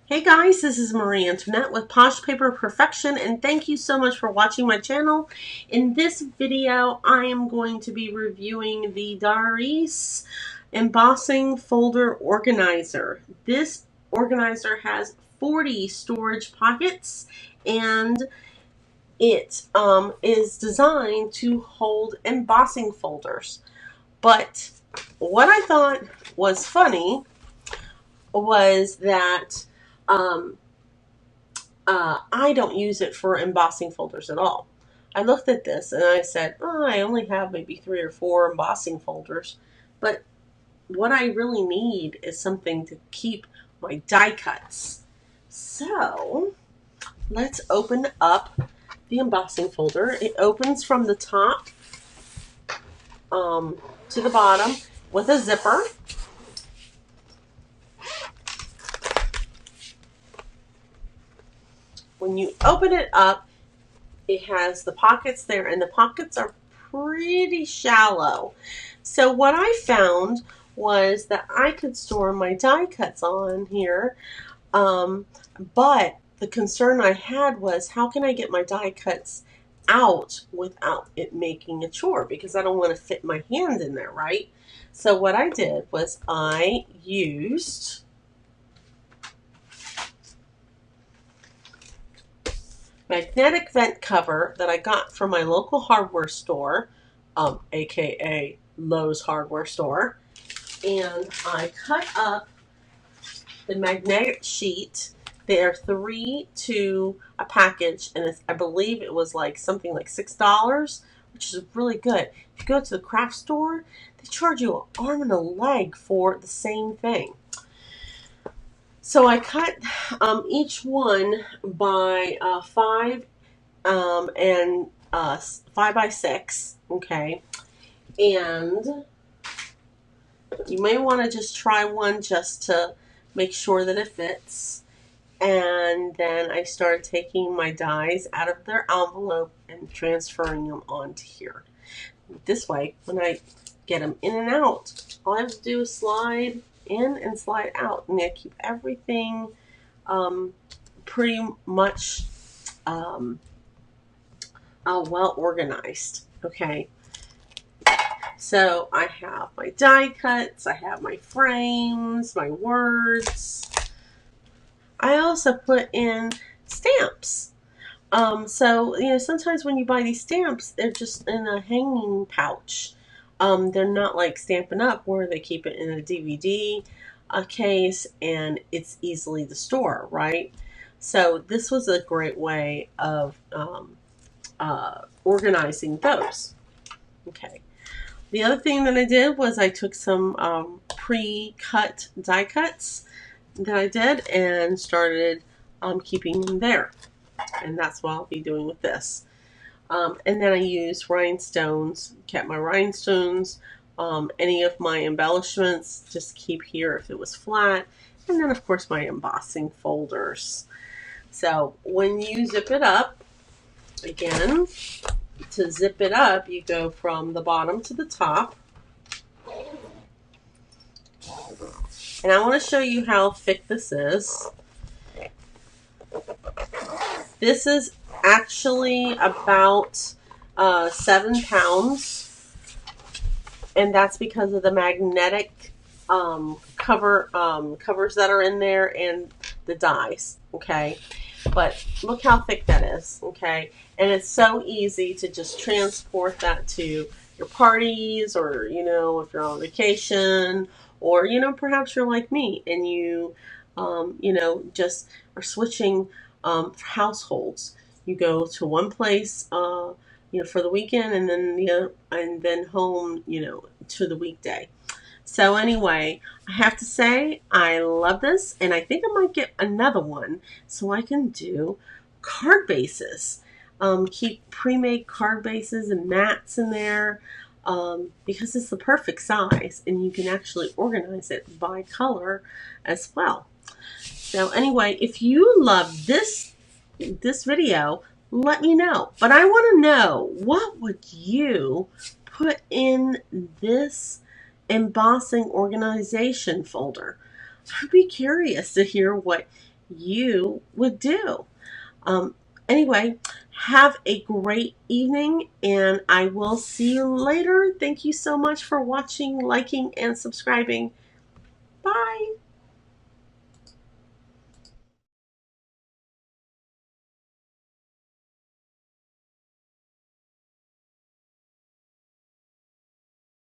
Hey guys, this is Marie Antoinette with Posh Paper Perfection, and thank you so much for watching my channel. In this video, I am going to be reviewing the Darice Embossing Folder Organizer. This organizer has 40 storage pockets, and it is designed to hold embossing folders. But what I thought was funny was that I don't use it for embossing folders at all. I looked at this and I said, oh, I only have maybe 3 or 4 embossing folders, but what I really need is something to keep my die cuts. So let's open up the embossing folder. It opens from the top to the bottom with a zipper. When you open it up, it has the pockets there, and the pockets are pretty shallow. So what I found was that I could store my die cuts on here, but the concern I had was, how can I get my die cuts out without it making a chore? Because I don't want to fit my hand in there, right? So what I did was I used magnetic vent cover that I got from my local hardware store, aka Lowe's hardware store, and I cut up the magnetic sheet. They're 3 to a package, and I believe it was like something like $6, which is really good. If you go to the craft store, they charge you an arm and a leg for the same thing. So I cut each one by 5 and 5 by 6, okay? And you may want to just try one just to make sure that it fits. And then I started taking my dies out of their envelope and transferring them onto here. This way, when I get them in and out, all I have to do is slide in and slide out, and I keep everything pretty much well organized. Okay, so I have my die cuts, I have my frames, my words. I also put in stamps. So sometimes when you buy these stamps, they're just in a hanging pouch. They're not like Stampin' Up! Where they keep it in a DVD case and it's easily to store, right? So this was a great way of organizing those. Okay. The other thing that I did was I took some pre-cut die cuts that I did and started keeping them there. And that's what I'll be doing with this. And then I used rhinestones, kept my rhinestones, any of my embellishments, just keep here if it was flat. And then, of course, my embossing folders. So when you zip it up, again, to zip it up, you go from the bottom to the top. And I want to show you how thick this is. This is actually about 7 pounds, and that's because of the magnetic covers that are in there and the dies. Okay, but look how thick that is. Okay, and it's so easy to just transport that to your parties, or if you're on vacation, or perhaps you're like me and you just are switching households. You go to one place for the weekend, and then home to the weekday. So anyway, I have to say I love this, and I think I might get another one so I can do card bases. Keep pre-made card bases and mats in there, because it's the perfect size, and you can actually organize it by color as well. So anyway, if you love this video, let me know. But I want to know, what would you put in this embossing organization folder? I'd be curious to hear what you would do. Um, anyway, have a great evening, and I will see you later. Thank you so much for watching, liking, and subscribing. Bye.